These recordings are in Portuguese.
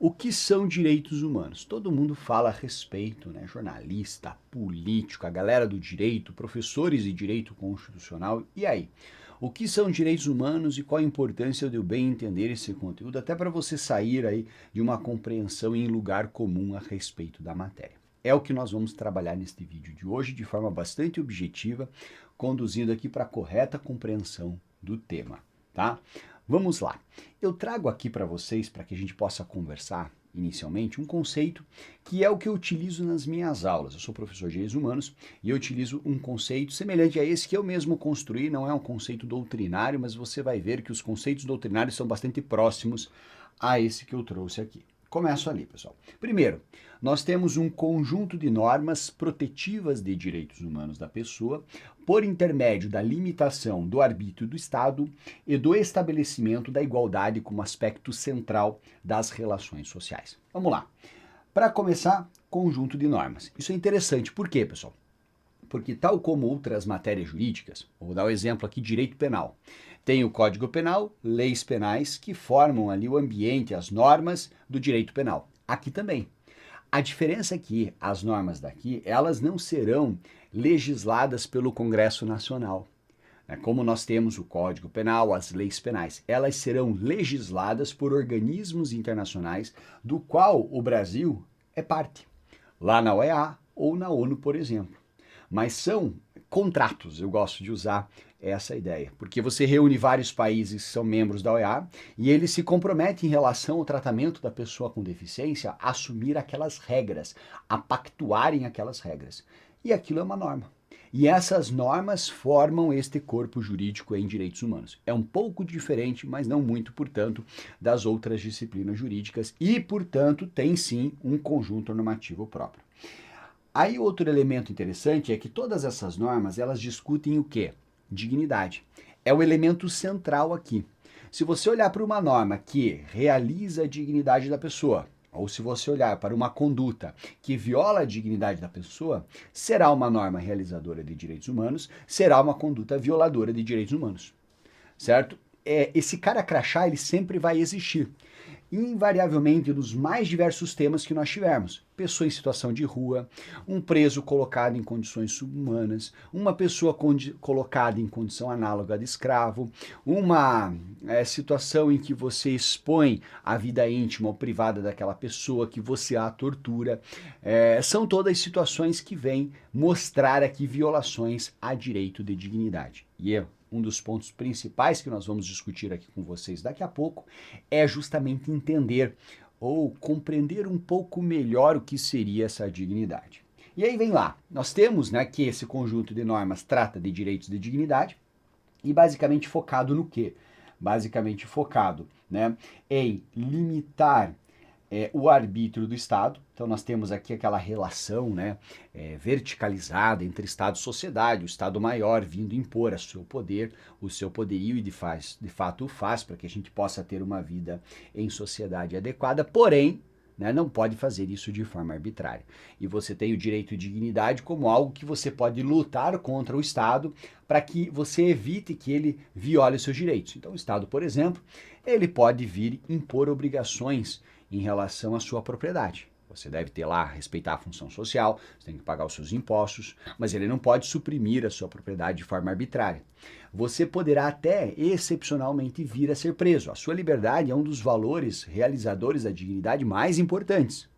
O que são direitos humanos? Todo mundo fala a respeito, né? Jornalista, político, a galera do direito, professores de direito constitucional. E aí? O que são direitos humanos e qual a importância de eu bem entender esse conteúdo, até para você sair aí de uma compreensão em lugar comum a respeito da matéria. É o que nós vamos trabalhar neste vídeo de hoje de forma bastante objetiva, conduzindo aqui para a correta compreensão do tema, tá? Vamos lá. Eu trago aqui para vocês, para que a gente possa conversar inicialmente, um conceito que é o que eu utilizo nas minhas aulas. Eu sou professor de direitos humanos e eu utilizo um conceito semelhante a esse que eu mesmo construí, não é um conceito doutrinário, mas você vai ver que os conceitos doutrinários são bastante próximos a esse que eu trouxe aqui. Começo ali, pessoal. Primeiro, nós temos um conjunto de normas protetivas de direitos humanos da pessoa por intermédio da limitação do arbítrio do Estado e do estabelecimento da igualdade como aspecto central das relações sociais. Vamos lá. Para começar, conjunto de normas. Isso é interessante. Por quê, pessoal? Porque tal como outras matérias jurídicas, vou dar o exemplo aqui, direito penal. Tem o Código Penal, leis penais que formam ali o ambiente, as normas do direito penal. Aqui também. A diferença é que as normas daqui, elas não serão legisladas pelo Congresso Nacional. Como nós temos o Código Penal, as leis penais, elas serão legisladas por organismos internacionais do qual o Brasil é parte, lá na OEA ou na ONU, por exemplo. Mas são contratos, eu gosto de usar essa ideia, porque você reúne vários países que são membros da OEA e eles se comprometem em relação ao tratamento da pessoa com deficiência a assumir aquelas regras, a pactuarem aquelas regras. E aquilo é uma norma. E essas normas formam este corpo jurídico em direitos humanos. É um pouco diferente, mas não muito, portanto, das outras disciplinas jurídicas e, portanto, tem sim um conjunto normativo próprio. Aí outro elemento interessante é que todas essas normas, elas discutem o quê? Dignidade. É o elemento central aqui. Se você olhar para uma norma que realiza a dignidade da pessoa, ou se você olhar para uma conduta que viola a dignidade da pessoa, será uma norma realizadora de direitos humanos, será uma conduta violadora de direitos humanos. Certo? Esse cara crachá, ele sempre vai existir. Invariavelmente nos mais diversos temas que nós tivermos. Pessoa em situação de rua, um preso colocado em condições subhumanas, uma pessoa colocada em condição análoga de escravo, uma situação em que você expõe a vida íntima ou privada daquela pessoa, que você a tortura. São todas situações que vêm mostrar aqui violações a direito de dignidade. E um dos pontos principais que nós vamos discutir aqui com vocês daqui a pouco é justamente entender ou compreender um pouco melhor o que seria essa dignidade. E aí vem lá, nós temos, né, que esse conjunto de normas trata de direitos de dignidade e basicamente focado no quê? Basicamente focado, né, em limitar o arbítrio do Estado. Então nós temos aqui aquela relação, né, verticalizada entre Estado e sociedade, o Estado maior vindo impor o seu poderio e de fato o faz para que a gente possa ter uma vida em sociedade adequada, porém, né, não pode fazer isso de forma arbitrária. E você tem o direito de dignidade como algo que você pode lutar contra o Estado para que você evite que ele viole os seus direitos. Então o Estado, por exemplo, ele pode vir impor obrigações em relação à sua propriedade. Você deve ter lá, respeitar a função social, você tem que pagar os seus impostos, mas ele não pode suprimir a sua propriedade de forma arbitrária. Você poderá até, excepcionalmente, vir a ser preso. A sua liberdade é um dos valores realizadores da dignidade mais importantes.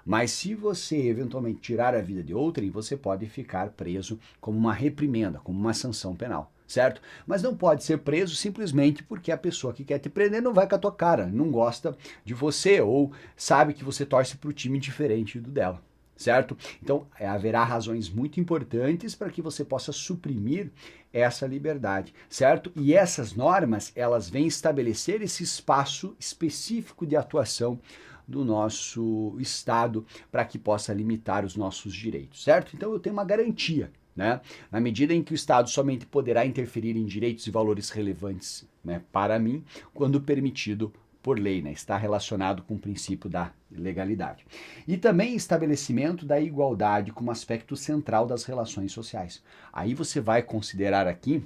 Mas se você eventualmente tirar a vida de outrem, você pode ficar preso como uma reprimenda, como uma sanção penal. Certo? Mas não pode ser preso simplesmente porque a pessoa que quer te prender não vai com a tua cara, não gosta de você ou sabe que você torce para o time diferente do dela. Certo? Então, haverá razões muito importantes para que você possa suprimir essa liberdade, certo? E essas normas, elas vêm estabelecer esse espaço específico de atuação do nosso Estado para que possa limitar os nossos direitos, certo? Então, eu tenho uma garantia. Né? Na medida em que o Estado somente poderá interferir em direitos e valores relevantes, né, para mim, quando permitido por lei, né, está relacionado com o princípio da legalidade. E também estabelecimento da igualdade como aspecto central das relações sociais. Aí você vai considerar aqui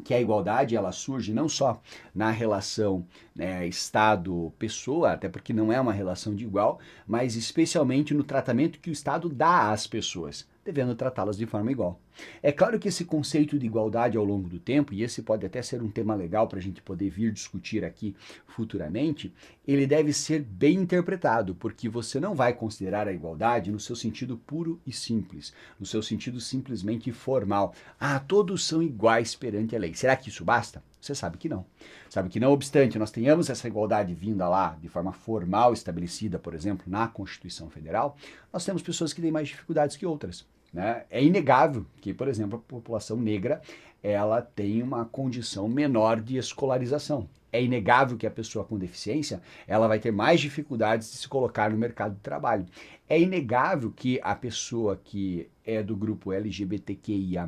que a igualdade ela surge não só na relação, né, Estado-pessoa, até porque não é uma relação de igual, mas especialmente no tratamento que o Estado dá às pessoas, devendo tratá-las de forma igual. É claro que esse conceito de igualdade ao longo do tempo, e esse pode até ser um tema legal para a gente poder vir discutir aqui futuramente, ele deve ser bem interpretado, porque você não vai considerar a igualdade no seu sentido puro e simples, no seu sentido simplesmente formal. Ah, todos são iguais perante a lei. Será que isso basta? Você sabe que não. Sabe que não obstante nós tenhamos essa igualdade vinda lá de forma formal estabelecida, por exemplo, na Constituição Federal, nós temos pessoas que têm mais dificuldades que outras. Né? É inegável que, por exemplo, a população negra ela tem uma condição menor de escolarização. É inegável que a pessoa com deficiência ela vai ter mais dificuldades de se colocar no mercado de trabalho. É inegável que a pessoa que é do grupo LGBTQIA+,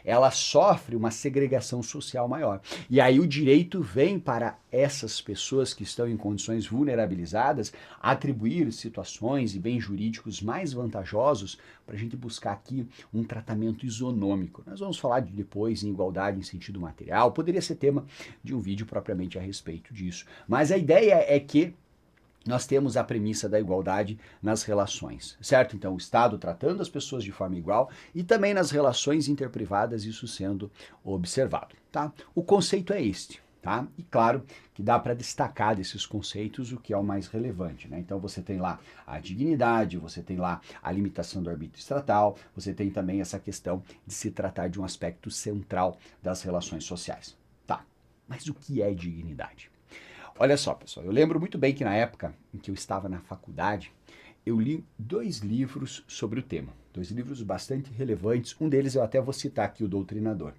ela sofre uma segregação social maior. E aí o direito vem para essas pessoas que estão em condições vulnerabilizadas atribuir situações e bens jurídicos mais vantajosos para a gente buscar aqui um tratamento isonômico. Nós vamos falar depois em igualdade em sentido material, poderia ser tema de um vídeo propriamente a respeito disso. Mas a ideia é que nós temos a premissa da igualdade nas relações, certo? Então, o Estado tratando as pessoas de forma igual e também nas relações interprivadas, isso sendo observado, tá? O conceito é este, tá? E claro que dá para destacar desses conceitos o que é o mais relevante, né? Então, você tem lá a dignidade, você tem lá a limitação do arbítrio estatal, você tem também essa questão de se tratar de um aspecto central das relações sociais. Tá, mas o que é dignidade? Olha só, pessoal, eu lembro muito bem que na época em que eu estava na faculdade, eu li 2 livros sobre o tema, 2 livros bastante relevantes, um deles eu até vou citar aqui, o Doutrinador.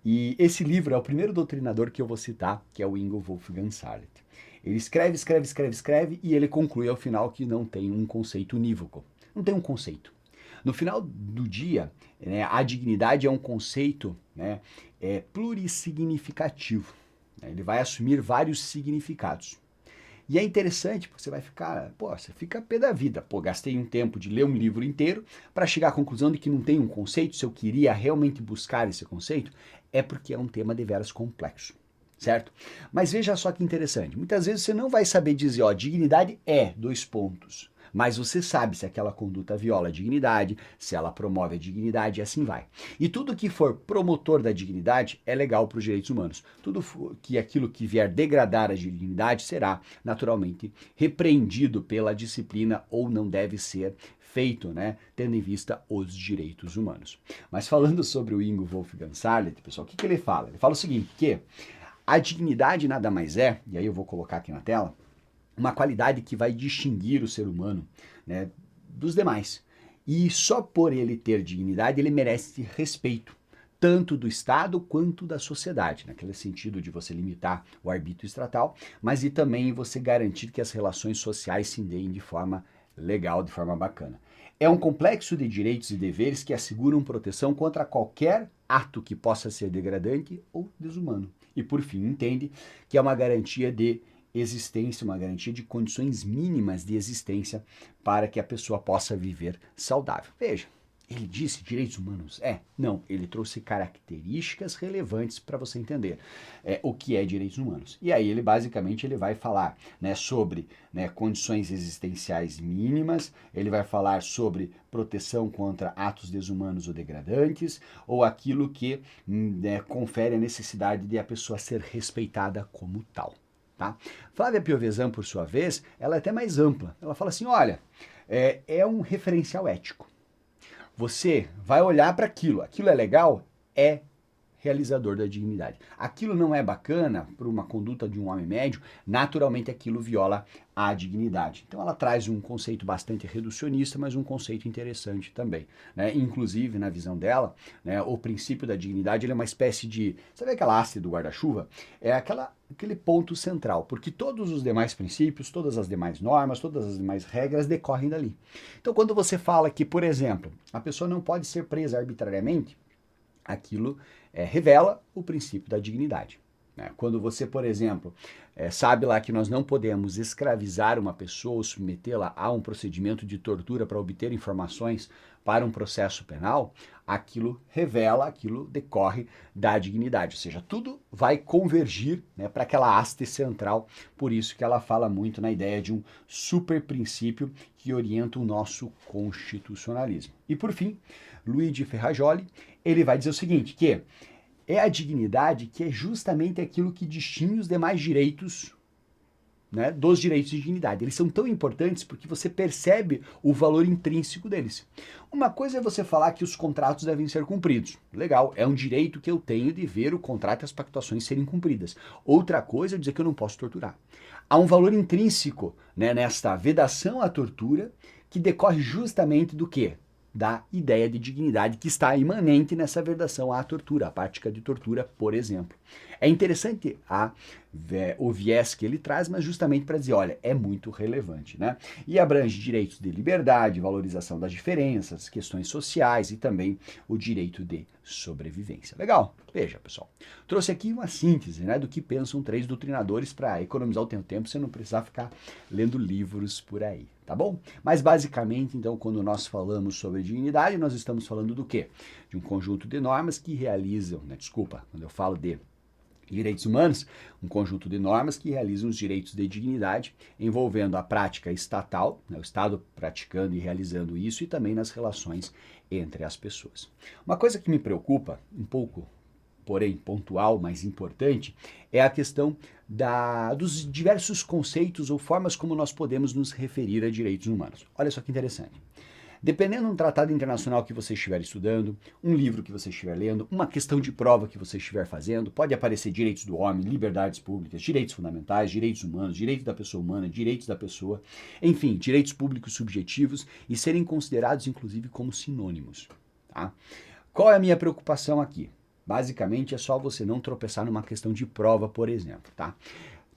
E esse livro é o primeiro doutrinador que eu vou citar, que é o Ingo Wolfgang Sarlet. Ele escreve e ele conclui ao final que não tem um conceito unívoco, não tem um conceito. No final do dia, né, a dignidade é um conceito, né, plurissignificativo. Ele vai assumir vários significados. E é interessante, porque você vai ficar, você fica pé da vida. Gastei um tempo de ler um livro inteiro para chegar à conclusão de que não tem um conceito. Se eu queria realmente buscar esse conceito, é porque é um tema deveras complexo, certo? Mas veja só que interessante. Muitas vezes você não vai saber dizer, dignidade é, dois pontos. Mas você sabe se aquela conduta viola a dignidade, se ela promove a dignidade e assim vai. E tudo que for promotor da dignidade é legal para os direitos humanos. Tudo que aquilo que vier degradar a dignidade será naturalmente repreendido pela disciplina ou não deve ser feito, né, tendo em vista os direitos humanos. Mas falando sobre o Ingo Wolfgang Sarlet, pessoal, o que ele fala? Ele fala o seguinte, que a dignidade nada mais é, e aí eu vou colocar aqui na tela, uma qualidade que vai distinguir o ser humano, né, dos demais. E só por ele ter dignidade, ele merece respeito, tanto do Estado quanto da sociedade, naquele sentido de você limitar o arbítrio estatal, mas e também você garantir que as relações sociais se deem de forma legal, de forma bacana. É um complexo de direitos e deveres que asseguram proteção contra qualquer ato que possa ser degradante ou desumano. E por fim, entende que é uma garantia de existência, uma garantia de condições mínimas de existência para que a pessoa possa viver saudável. Veja, ele disse direitos humanos? Não, ele trouxe características relevantes para você entender o que é direitos humanos. E aí ele basicamente ele vai falar, né, sobre, né, condições existenciais mínimas, ele vai falar sobre proteção contra atos desumanos ou degradantes, ou aquilo que né, confere a necessidade de a pessoa ser respeitada como tal. Tá? Flávia Piovesan, por sua vez, ela é até mais ampla. Ela fala assim, olha, é um referencial ético. Você vai olhar para aquilo, aquilo é legal? É realizador da dignidade. Aquilo não é bacana para uma conduta de um homem médio, naturalmente aquilo viola a dignidade. Então ela traz um conceito bastante reducionista, mas um conceito interessante também. Né? Inclusive, na visão dela, né, o princípio da dignidade ele é uma espécie de... Sabe aquela haste do guarda-chuva? É aquele ponto central, porque todos os demais princípios, todas as demais normas, todas as demais regras decorrem dali. Então quando você fala que, por exemplo, a pessoa não pode ser presa arbitrariamente, aquilo revela o princípio da dignidade. né? Quando você, por exemplo, sabe lá que nós não podemos escravizar uma pessoa ou submetê-la a um procedimento de tortura para obter informações para um processo penal, aquilo revela, aquilo decorre da dignidade, ou seja, tudo vai convergir, né, para aquela haste central, por isso que ela fala muito na ideia de um super princípio que orienta o nosso constitucionalismo. E por fim, Luigi Ferrajoli, ele vai dizer o seguinte, que é a dignidade que é justamente aquilo que distingue os demais direitos, né, dos direitos de dignidade. Eles são tão importantes porque você percebe o valor intrínseco deles. Uma coisa é você falar que os contratos devem ser cumpridos. Legal, é um direito que eu tenho de ver o contrato e as pactuações serem cumpridas. Outra coisa é dizer que eu não posso torturar. Há um valor intrínseco, né, nesta vedação à tortura que decorre justamente do quê? Da ideia de dignidade que está imanente nessa vedação à tortura, a prática de tortura, por exemplo. É interessante o viés que ele traz, mas justamente para dizer, olha, é muito relevante, né? E abrange direitos de liberdade, valorização das diferenças, questões sociais e também o direito de sobrevivência. Legal? Veja, pessoal. Trouxe aqui uma síntese, né, do que pensam três doutrinadores para economizar o teu tempo, você não precisar ficar lendo livros por aí, tá bom? Mas basicamente, então, quando nós falamos sobre dignidade, nós estamos falando do quê? De um conjunto de normas que realizam, né, quando eu falo de direitos humanos, um conjunto de normas que realizam os direitos de dignidade, envolvendo a prática estatal, né, o Estado praticando e realizando isso, e também nas relações entre as pessoas. Uma coisa que me preocupa, um pouco, porém pontual, mas importante, é a questão dos diversos conceitos ou formas como nós podemos nos referir a direitos humanos. Olha só que interessante. Dependendo de um tratado internacional que você estiver estudando, um livro que você estiver lendo, uma questão de prova que você estiver fazendo, pode aparecer direitos do homem, liberdades públicas, direitos fundamentais, direitos humanos, direitos da pessoa humana, direitos da pessoa, enfim, direitos públicos subjetivos e serem considerados inclusive como sinônimos. Tá? Qual é a minha preocupação aqui? Basicamente é só você não tropeçar numa questão de prova, por exemplo, tá?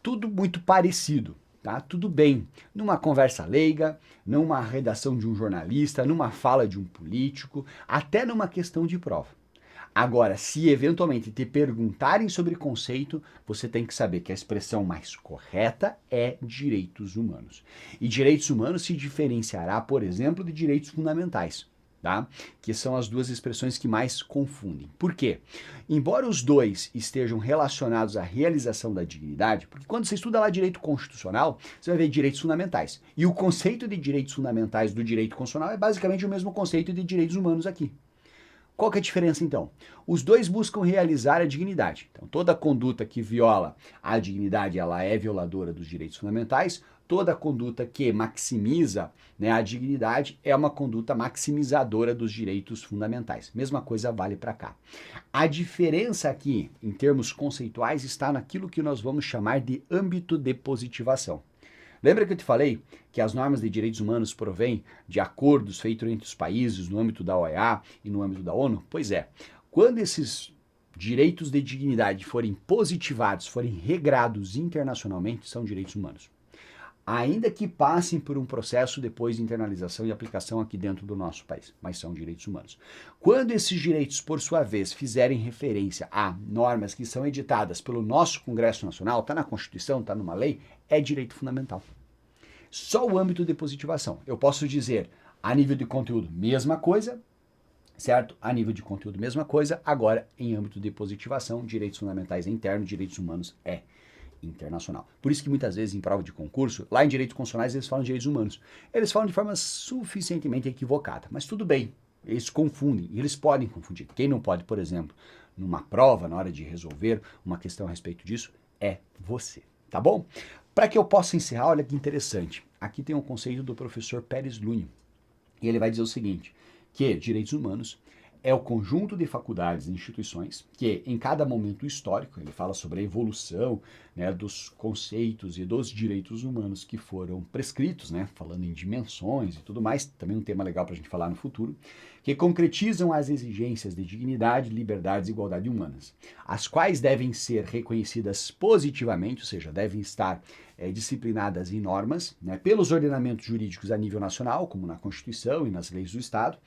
Tudo muito parecido. Tá? Tudo bem, numa conversa leiga, numa redação de um jornalista, numa fala de um político, até numa questão de prova. Agora, se eventualmente te perguntarem sobre conceito, você tem que saber que a expressão mais correta é direitos humanos. E direitos humanos se diferenciará, por exemplo, de direitos fundamentais. Tá? Que são as duas expressões que mais confundem. Por quê? Embora os dois estejam relacionados à realização da dignidade, porque quando você estuda lá direito constitucional, você vai ver direitos fundamentais. E o conceito de direitos fundamentais do direito constitucional é basicamente o mesmo conceito de direitos humanos aqui. Qual que é a diferença então? Os dois buscam realizar a dignidade. Então, toda conduta que viola a dignidade, ela é violadora dos direitos fundamentais. Toda conduta que maximiza, né, a dignidade é uma conduta maximizadora dos direitos fundamentais. Mesma coisa vale para cá. A diferença aqui, em termos conceituais, está naquilo que nós vamos chamar de âmbito de positivação. Lembra que eu te falei que as normas de direitos humanos provêm de acordos feitos entre os países no âmbito da OEA e no âmbito da ONU? Pois é, quando esses direitos de dignidade forem positivados, forem regrados internacionalmente, são direitos humanos. Ainda que passem por um processo depois de internalização e aplicação aqui dentro do nosso país, mas são direitos humanos. Quando esses direitos, por sua vez, fizerem referência a normas que são editadas pelo nosso Congresso Nacional, está na Constituição, está numa lei, é direito fundamental. Só o âmbito de positivação. Eu posso dizer, a nível de conteúdo, mesma coisa, certo? A nível de conteúdo, mesma coisa, agora em âmbito de positivação, direitos fundamentais é interno, direitos humanos é internacional. Por isso que muitas vezes em prova de concurso, lá em direitos constitucionais eles falam de direitos humanos. Eles falam de forma suficientemente equivocada, mas tudo bem, eles confundem, e eles podem confundir. Quem não pode, por exemplo, numa prova, na hora de resolver uma questão a respeito disso, é você, tá bom? Para que eu possa encerrar, olha que interessante. Aqui tem um conceito do professor Pérez Lunho, e ele vai dizer o seguinte, que direitos humanos é o conjunto de faculdades e instituições que, em cada momento histórico, ele fala sobre a evolução, né, dos conceitos e dos direitos humanos que foram prescritos, né, falando em dimensões e tudo mais, também um tema legal para a gente falar no futuro, que concretizam as exigências de dignidade, liberdades e igualdade humanas, as quais devem ser reconhecidas positivamente, ou seja, devem estar disciplinadas em normas, né, pelos ordenamentos jurídicos a nível nacional, como na Constituição e nas leis do Estado,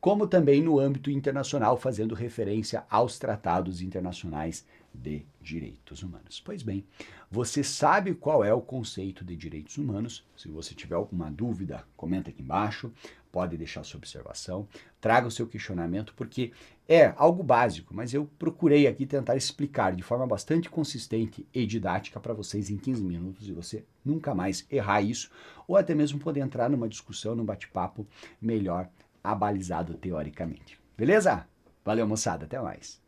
como também no âmbito internacional, fazendo referência aos tratados internacionais de direitos humanos. Pois bem, você sabe qual é o conceito de direitos humanos? Se você tiver alguma dúvida, comenta aqui embaixo, pode deixar sua observação, traga o seu questionamento, porque é algo básico, mas eu procurei aqui tentar explicar de forma bastante consistente e didática para vocês em 15 minutos e você nunca mais errar isso, ou até mesmo poder entrar numa discussão, num bate-papo melhor abalizado teoricamente. Beleza? Valeu, moçada. Até mais.